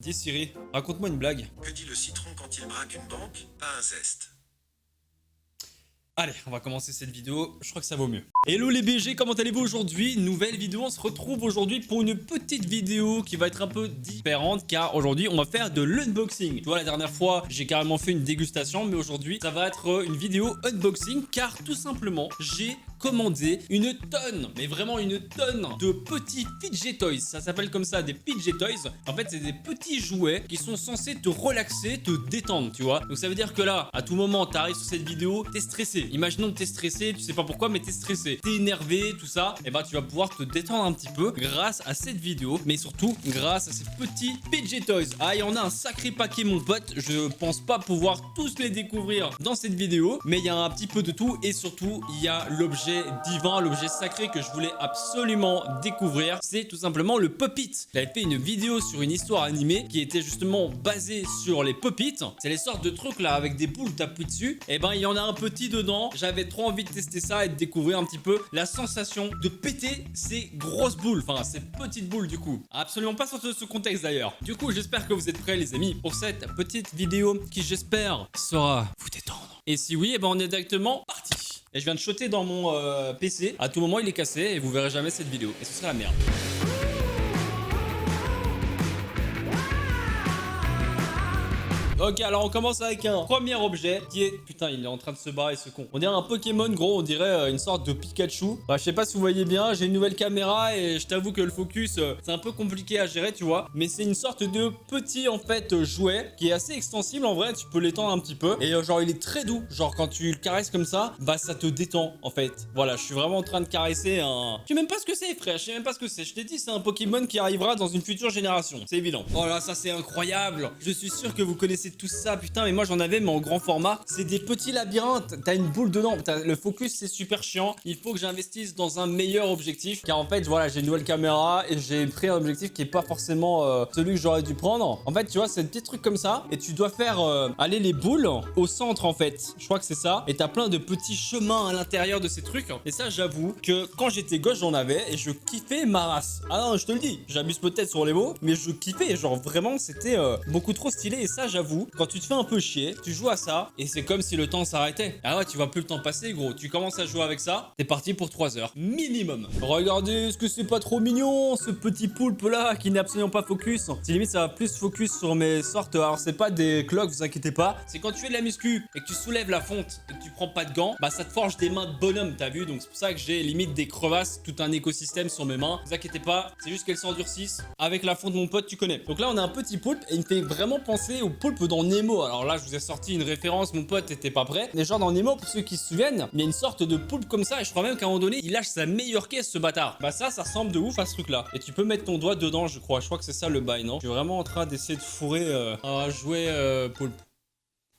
Dis Siri, raconte-moi une blague. Que dit le citron quand il braque une banque? Pas un zeste. Allez, on va commencer cette vidéo, je crois que ça vaut mieux. Hello les BG, comment allez-vous aujourd'hui? Nouvelle vidéo, on se retrouve aujourd'hui pour une petite vidéo qui va être un peu différente car aujourd'hui on va faire de l'unboxing. Tu vois, la dernière fois j'ai carrément fait une dégustation, mais aujourd'hui ça va être une vidéo unboxing car tout simplement j'ai commandé une tonne, mais vraiment une tonne de petits fidget toys. Ça s'appelle comme ça, des fidget toys. En fait, c'est des petits jouets qui sont censés te relaxer, te détendre, tu vois. Donc ça veut dire que là, à tout moment, t'arrives sur cette vidéo, t'es stressé. Imaginons que t'es stressé, tu sais pas pourquoi, mais t'es stressé. T'es énervé, tout ça. Et bah, tu vas pouvoir te détendre un petit peu grâce à cette vidéo, mais surtout grâce à ces petits fidget toys. Ah, il y en a un sacré paquet, mon pote. Je pense pas pouvoir tous les découvrir dans cette vidéo, mais il y a un petit peu de tout et surtout, il y a l'objet divin, l'objet sacré que je voulais absolument découvrir, c'est tout simplement le Pop-It. J'avais fait une vidéo sur une histoire animée qui était justement basée sur les Pop-It. C'est les sortes de trucs là avec des boules, t'appuies dessus. Et ben il y en a un petit dedans. J'avais trop envie de tester ça et de découvrir un petit peu la sensation de péter ces grosses boules, enfin ces petites boules du coup. Absolument pas sur ce contexte d'ailleurs. Du coup, j'espère que vous êtes prêts les amis pour cette petite vidéo qui j'espère saura vous détendre. Et si oui, et ben on est directement parti. Et je viens de shotter dans mon PC. À tout moment, il est cassé et vous verrez jamais cette vidéo. Et ce serait la merde. Ok, alors on commence avec un premier objet qui est... Putain, il est en train de se barrer ce con. On dirait un Pokémon, gros, on dirait une sorte de Pikachu. Bah, je sais pas si vous voyez bien, j'ai une nouvelle caméra et je t'avoue que le focus, c'est un peu compliqué à gérer, tu vois. Mais c'est une sorte de petit, en fait, jouet qui est assez extensible, en vrai, tu peux l'étendre un petit peu. Et genre, il est très doux. Genre, quand tu le caresses comme ça, bah, ça te détend, en fait. Voilà, je suis vraiment en train de caresser un... Je sais même pas ce que c'est, frère, je sais même pas ce que c'est. Je t'ai dit, c'est un Pokémon qui arrivera dans une future génération. C'est évident. Oh là, ça, c'est incroyable. Je suis sûr que vous connaissez tout ça, putain, mais moi j'en avais mais en grand format. C'est des petits labyrinthes, t'as une boule dedans, le focus c'est super chiant. Il faut que j'investisse dans un meilleur objectif car en fait voilà, j'ai une nouvelle caméra et j'ai pris un objectif qui est pas forcément celui que j'aurais dû prendre. En fait tu vois, c'est un petit truc comme ça et tu dois faire aller les boules au centre en fait. Je crois que c'est ça. Et t'as plein de petits chemins à l'intérieur de ces trucs. Et ça j'avoue que quand j'étais gauche j'en avais et je kiffais ma race. Ah non, je te le dis, j'abuse peut-être sur les mots, mais je kiffais, genre vraiment c'était beaucoup trop stylé. Et ça j'avoue, quand tu te fais un peu chier, tu joues à ça et c'est comme si le temps s'arrêtait. Ah ouais, tu vois plus le temps passer, gros. Tu commences à jouer avec ça, t'es parti pour 3 heures minimum. Regardez, est-ce que c'est pas trop mignon ce petit poulpe là qui n'est absolument pas focus? C'est limite ça va plus focus sur mes sortes. Alors c'est pas des cloques, vous inquiétez pas. C'est quand tu fais de la muscu et que tu soulèves la fonte et que tu prends pas de gants, bah ça te forge des mains de bonhomme, t'as vu? Donc c'est pour ça que j'ai limite des crevasses, tout un écosystème sur mes mains. Vous inquiétez pas, c'est juste qu'elles s'endurcissent. Avec la fonte, mon pote, tu connais. Donc là on a un petit poulpe et il me fait vraiment penser au poulpe dans Nemo. Alors là, je vous ai sorti une référence, mon pote, t'étais pas prêt. Mais genre dans Nemo, pour ceux qui se souviennent, il y a une sorte de poulpe comme ça. Et je crois même qu'à un moment donné, il lâche sa meilleure caisse, ce bâtard. Bah ça ressemble de ouf à ce truc-là. Et tu peux mettre ton doigt dedans, je crois. Je crois que c'est ça le bail, non? Je suis vraiment en train d'essayer de fourrer un jouet poulpe.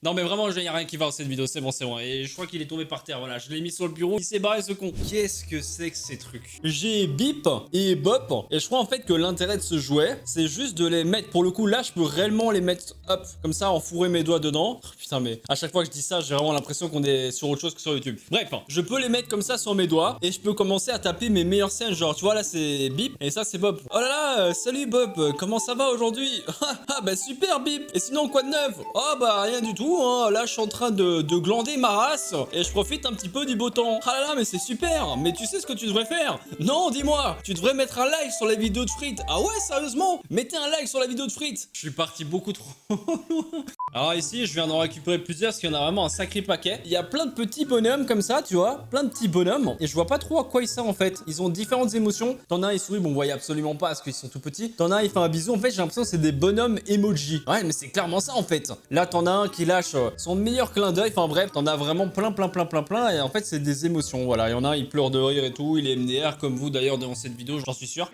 Non mais vraiment, il n'y a rien qui va dans cette vidéo, c'est bon, c'est bon. Et je crois qu'il est tombé par terre, voilà, je l'ai mis sur le bureau, il s'est barré ce con. Qu'est-ce que c'est que ces trucs? J'ai Bip et Bop, et je crois en fait que l'intérêt de ce jouet, c'est juste de les mettre, pour le coup là, je peux réellement les mettre, hop, comme ça, enfourrer mes doigts dedans. Oh, putain, mais à chaque fois que je dis ça, j'ai vraiment l'impression qu'on est sur autre chose que sur YouTube. Bref, je peux les mettre comme ça sur mes doigts, et je peux commencer à taper mes meilleures scènes, genre, tu vois, là c'est Bip, et ça c'est Bop. Oh là là, salut Bop, comment ça va aujourd'hui? Ah bah super Bip, et sinon quoi de neuf? Oh bah rien du tout. Là je suis en train de glander ma race et je profite un petit peu du beau temps. Ah là là, mais c'est super. Mais tu sais ce que tu devrais faire? Non, dis-moi, tu devrais mettre un like sur la vidéo de frites. Ah ouais, sérieusement? Mettez un like sur la vidéo de frites. Je suis parti beaucoup trop loin. Alors ici je viens d'en récupérer plusieurs parce qu'il y en a vraiment un sacré paquet. Il y a plein de petits bonhommes comme ça, tu vois, plein de petits bonhommes, et je vois pas trop à quoi ils servent en fait. Ils ont différentes émotions. T'en as un il sourit, bon, vous voyez absolument pas parce qu'ils sont tout petits. T'en as un il fait un bisou, en fait j'ai l'impression que c'est des bonhommes emoji. Ouais, mais c'est clairement ça en fait. Là t'en as un qui lâche son meilleur clin d'œil, enfin bref, t'en as vraiment plein, et en fait c'est des émotions, voilà. Il y en a un il pleure de rire et tout, il est MDR comme vous d'ailleurs dans cette vidéo, j'en suis sûr.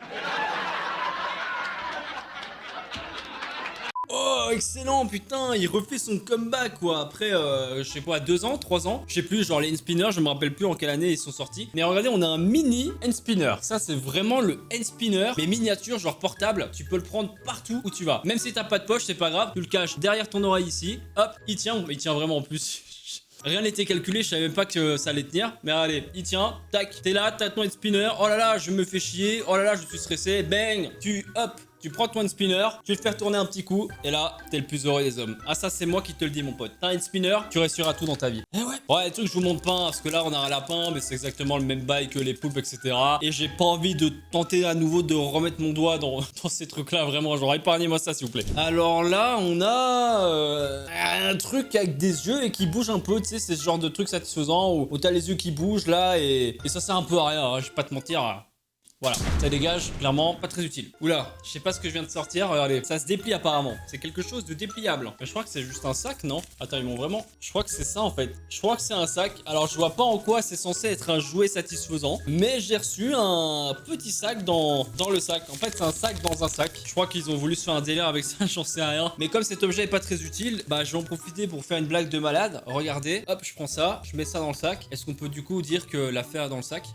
Oh, excellent, putain, il refait son comeback, quoi, après, je sais pas, 2 ans, 3 ans, je sais plus, genre les N-Spinners, je me rappelle plus en quelle année ils sont sortis, mais regardez, on a un mini N-Spinner, ça c'est vraiment le N-Spinner, mais miniature, genre portable, tu peux le prendre partout où tu vas, même si t'as pas de poche, c'est pas grave, tu le caches derrière ton oreille ici, hop, il tient, il tient vraiment en plus. Rien n'était calculé, je savais même pas que ça allait tenir. Mais allez, il tient, tac, t'es là, t'as ton N-Spinner, oh là là, je me fais chier, oh là là, je suis stressé, bang, hop, Tu prends ton hand spinner, tu le fais tourner un petit coup, et là, t'es le plus heureux des hommes. Ah, ça, c'est moi qui te le dis, mon pote. T'as un hand spinner, tu réussiras tout dans ta vie. Eh ouais. Ouais, les trucs, je vous montre pas, parce que là, on a un lapin, mais c'est exactement le même bail que les poulpes, etc. Et j'ai pas envie de tenter à nouveau de remettre mon doigt dans ces trucs-là, vraiment. Genre, épargnez-moi ça, s'il vous plaît. Alors là, on a un truc avec des yeux et qui bouge un peu, tu sais, c'est ce genre de truc satisfaisant où t'as les yeux qui bougent là et ça sert un peu à rien, hein, je vais pas te mentir. Voilà, ça dégage, clairement, pas très utile. Oula, je sais pas ce que je viens de sortir, regardez, ça se déplie apparemment. C'est quelque chose de dépliable. Mais je crois que c'est juste un sac, non? Attends, ils m'ont vraiment... Je crois que c'est ça en fait. Je crois que c'est un sac. Alors, je vois pas en quoi c'est censé être un jouet satisfaisant, mais j'ai reçu un petit sac dans le sac. En fait, c'est un sac dans un sac. Je crois qu'ils ont voulu se faire un délire avec ça, j'en sais rien. Mais comme cet objet est pas très utile, bah je vais en profiter pour faire une blague de malade. Regardez, hop, je prends ça, je mets ça dans le sac. Est-ce qu'on peut du coup dire que l'affaire est dans le sac?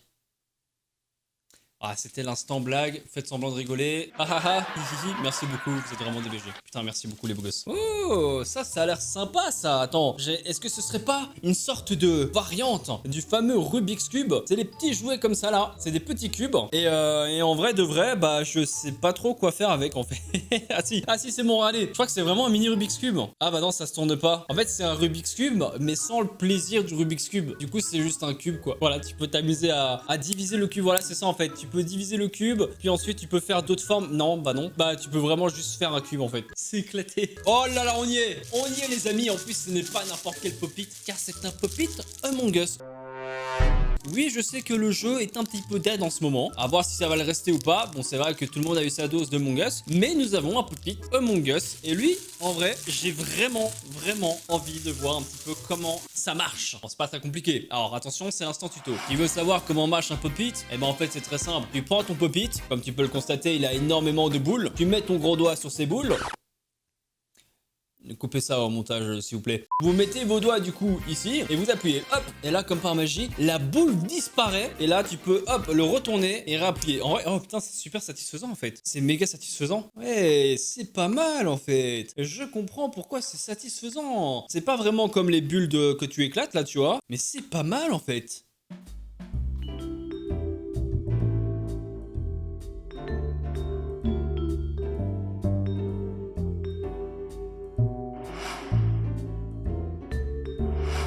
Ah, c'était l'instant blague, faites semblant de rigoler. Ah ah ah, hihihi, merci beaucoup, vous êtes vraiment des BG. Putain, merci beaucoup les beaux gosses. Oh, ça a l'air sympa ça. Attends, est-ce que ce serait pas une sorte de variante du fameux Rubik's Cube? C'est des petits jouets comme ça là, c'est des petits cubes. Et en vrai de vrai, bah je sais pas trop quoi faire avec en fait. Ah si, c'est bon, allez. Je crois que c'est vraiment un mini Rubik's Cube. Ah bah non, ça se tourne pas. En fait, c'est un Rubik's Cube, mais sans le plaisir du Rubik's Cube. Du coup, c'est juste un cube quoi. Voilà, tu peux t'amuser à diviser le cube. Voilà, c'est ça en fait. Tu peux diviser le cube, puis ensuite tu peux faire d'autres formes. Non, bah non. Bah tu peux vraiment juste faire un cube en fait. C'est éclaté. Oh là là, on y est les amis. En plus, ce n'est pas n'importe quel pop-it, car c'est un pop-it Among Us. Oui, je sais que le jeu est un petit peu dead en ce moment. À voir si ça va le rester ou pas. Bon, c'est vrai que tout le monde a eu sa dose de Among Us. Mais nous avons un pop-it Among Us. Et lui, en vrai, j'ai vraiment envie de voir un petit peu comment ça marche. Bon, c'est pas très compliqué. Alors, attention, c'est l'instant tuto. Tu veux savoir comment marche un pop-it? Eh ben, en fait, c'est très simple. Tu prends ton pop-it. Comme tu peux le constater, il a énormément de boules. Tu mets ton gros doigt sur ces boules. Coupez ça au montage s'il vous plaît. Vous mettez vos doigts du coup ici et vous appuyez hop, et là comme par magie la boule disparaît et là tu peux hop le retourner et réappuyer. En vrai, oh putain, c'est super satisfaisant en fait. C'est méga satisfaisant. Ouais, c'est pas mal en fait. Je comprends pourquoi c'est satisfaisant. C'est pas vraiment comme les bulles que tu éclates là, tu vois, mais c'est pas mal en fait.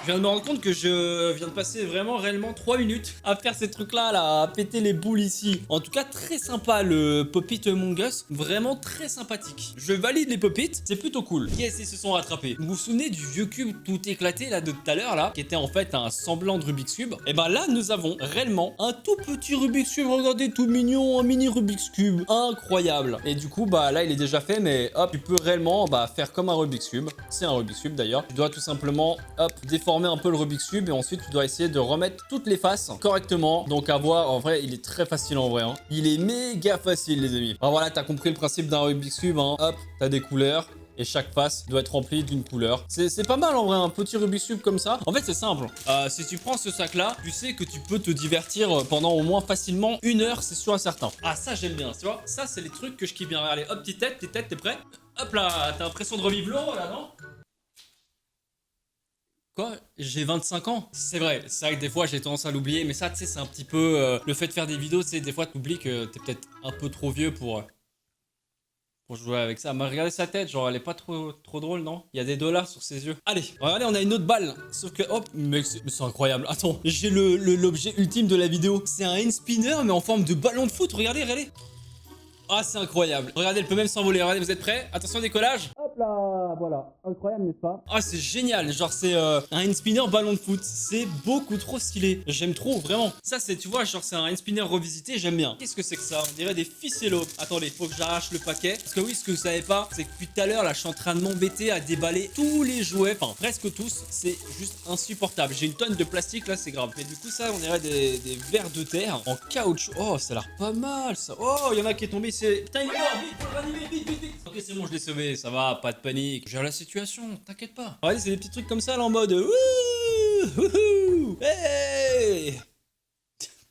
Je viens de me rendre compte que je viens de passer vraiment réellement 3 minutes à faire ces trucs là, à péter les boules ici. En tout cas, très sympa le Pop-It Among Us, vraiment très sympathique. Je valide les Pop-It, c'est plutôt cool. Yes, ils se sont rattrapés. Vous vous souvenez du vieux cube tout éclaté là de tout à l'heure là, qui était en fait un semblant de Rubik's Cube? Et ben là, nous avons réellement un tout petit Rubik's Cube, regardez, tout mignon, un mini Rubik's Cube, incroyable. Et du coup, bah là, il est déjà fait, mais hop, tu peux réellement faire comme un Rubik's Cube. C'est un Rubik's Cube d'ailleurs. Tu dois tout simplement, hop, déformer un peu le Rubik's Cube et ensuite tu dois essayer de remettre toutes les faces correctement. Donc à voir, en vrai il est très facile en vrai hein. Il est méga facile les amis. Alors voilà, t'as compris le principe d'un Rubik's Cube hein. Hop, t'as des couleurs et chaque face doit être remplie d'une couleur. C'est pas mal en vrai, un petit Rubik's Cube comme ça. En fait c'est simple, si tu prends ce sac là, tu sais que tu peux te divertir pendant au moins facilement 1 heure, c'est sûr et certain. Ah ça j'aime bien, tu vois, ça c'est les trucs que je kiffe bien. Allez hop, petite tête, t'es prêt? Hop là, t'as l'impression de revivre l'eau là, non? Quoi? J'ai 25 ans? C'est vrai que des fois j'ai tendance à l'oublier, mais ça tu sais c'est un petit peu le fait de faire des vidéos, tu sais des fois tu oublies que t'es peut-être un peu trop vieux pour jouer avec ça. Mais regardez sa tête, genre elle est pas trop drôle non? Il y a des dollars sur ses yeux. Allez, regardez on a une autre balle, sauf que hop, mec c'est incroyable. Attends, j'ai l'objet ultime de la vidéo. C'est un hand spinner mais en forme de ballon de foot, regardez. Ah c'est incroyable. Regardez, elle peut même s'envoler, regardez, vous êtes prêts? Attention décollage. Hop là, voilà, incroyable n'est-ce pas? Ah c'est génial, genre c'est un hand spinner ballon de foot, c'est beaucoup trop stylé. J'aime trop, vraiment. Ça c'est, tu vois, genre c'est un hand spinner revisité, j'aime bien. Qu'est-ce que c'est que ça? On dirait des ficellos. Attendez, faut que j'arrache le paquet. Parce que oui, ce que vous savez pas, c'est que depuis tout à l'heure là, je suis en train de m'embêter à déballer tous les jouets, enfin presque tous. C'est juste insupportable. J'ai une tonne de plastique là, c'est grave. Mais du coup ça, on dirait des vers de terre en caoutchouc. Oh, ça a l'air pas mal ça. Oh, il y en a qui est tombé. Putain, il est mort, vite, faut le ranimer, vite. Ok, c'est bon, je l'ai sauvé, ça va, pas de panique. Je gère la situation, t'inquiète pas. Regardez, c'est des petits trucs comme ça là en mode. Wouhou, hey.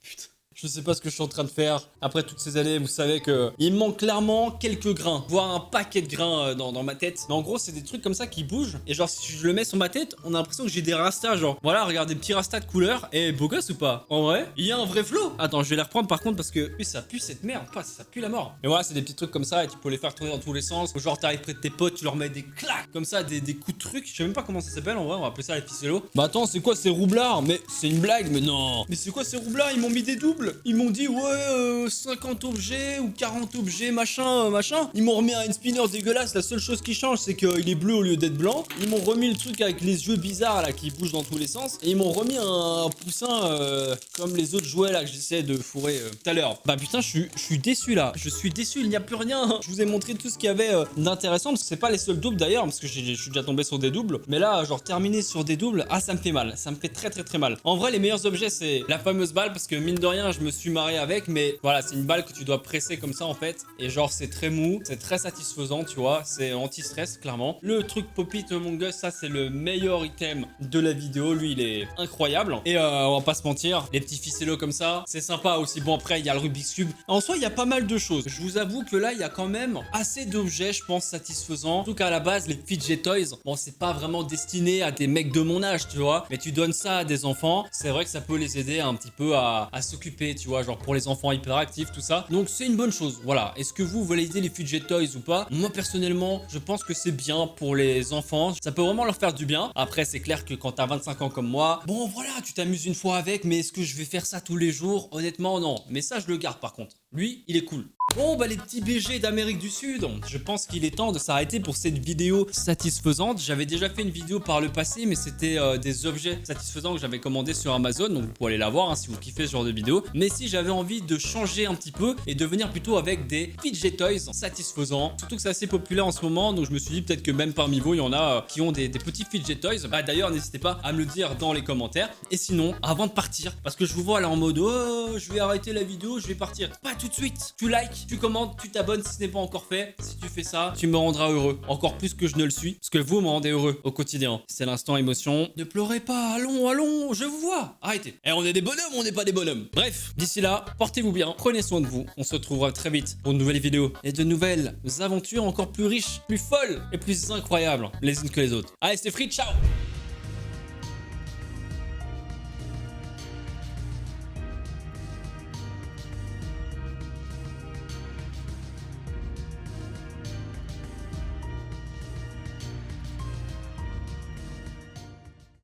Putain, Je sais pas ce que je suis en train de faire. Après toutes ces années, vous savez que il me manque clairement quelques grains, voire un paquet de grains dans ma tête. Mais en gros, c'est des trucs comme ça qui bougent. Et genre, si je le mets sur ma tête, on a l'impression que j'ai des rastas. Genre, voilà, regarde des petits rastas de couleur. Et beau gosse ou pas? En vrai, il y a un vrai flow. Attends, je vais les reprendre par contre parce que puis ça pue cette merde. Pas, ça pue la mort. Et voilà, c'est des petits trucs comme ça et tu peux les faire tourner dans tous les sens. Genre, t'arrives près de tes potes, tu leur mets des claques comme ça, des coups de trucs. Je sais même pas comment ça s'appelle en vrai. On va appeler ça les ficellos. Bah attends, c'est quoi ces roublards? Mais c'est une blague, mais non. Mais c'est quoi ces roublards? Ils m'ont mis des doubles. Ils m'ont dit ouais 50 objets ou 40 objets machin machin. Ils m'ont remis un spinner dégueulasse. La seule chose qui change c'est qu'il est bleu au lieu d'être blanc. Ils m'ont remis le truc avec les yeux bizarres là qui bougent dans tous les sens. Et ils m'ont remis un poussin comme les autres jouets là que j'essaie de fourrer tout à l'heure. Bah putain je suis déçu là. Je suis déçu, il n'y a plus rien. Je vous ai montré tout ce qu'il y avait d'intéressant parce que c'est pas les seuls doubles d'ailleurs parce que je suis déjà tombé sur des doubles. Mais là genre terminer sur des doubles, ah ça me fait mal. Ça me fait très mal. En vrai les meilleurs objets c'est la fameuse balle parce que mine de rien je me suis marré avec, mais voilà c'est une balle que tu dois presser comme ça en fait et genre c'est très mou, c'est très satisfaisant tu vois, c'est anti-stress clairement. Le truc Pop-It Among Us, ça c'est le meilleur item de la vidéo, lui il est incroyable et on va pas se mentir, les petits ficellos comme ça c'est sympa aussi. Bon après il y a le Rubik's Cube, en soi il y a pas mal de choses. Je vous avoue que là il y a quand même assez d'objets je pense satisfaisants, en tout cas à la base les fidget toys, bon c'est pas vraiment destiné à des mecs de mon âge tu vois, mais tu donnes ça à des enfants, c'est vrai que ça peut les aider un petit peu à s'occuper tu vois, genre pour les enfants hyperactifs tout ça, donc c'est une bonne chose. Voilà, est-ce que vous validez les fidget toys ou pas? Moi personnellement je pense que c'est bien pour les enfants, ça peut vraiment leur faire du bien. Après c'est clair que quand t'as 25 ans comme moi, bon voilà tu t'amuses une fois avec, mais est-ce que je vais faire ça tous les jours? Honnêtement non, mais ça je le garde par contre, lui il est cool. Bon bah les petits BG d'Amérique du Sud, je pense qu'il est temps de s'arrêter pour cette vidéo satisfaisante. J'avais déjà fait une vidéo par le passé mais c'était des objets satisfaisants que j'avais commandés sur Amazon, donc vous pouvez aller la voir hein, si vous kiffez ce genre de vidéo. Mais si j'avais envie de changer un petit peu et de venir plutôt avec des fidget toys satisfaisants, surtout que c'est assez populaire en ce moment, donc je me suis dit peut-être que même parmi vous il y en a qui ont des petits fidget toys. Bah d'ailleurs n'hésitez pas à me le dire dans les commentaires. Et sinon avant de partir, parce que je vous vois là en mode oh je vais arrêter la vidéo, je vais partir, pas tout de suite, tu likes, tu commentes, tu t'abonnes si ce n'est pas encore fait. Si tu fais ça, tu me rendras heureux. Encore plus que je ne le suis. Parce que vous me rendez heureux au quotidien. C'est l'instant émotion. Ne pleurez pas, allons, je vous vois. Arrêtez. Et on est des bonhommes, on n'est pas des bonhommes. Bref, d'ici là, portez-vous bien, prenez soin de vous. On se retrouvera très vite pour de nouvelles vidéos et de nouvelles aventures encore plus riches, plus folles et plus incroyables les unes que les autres. Allez, c'est free, ciao.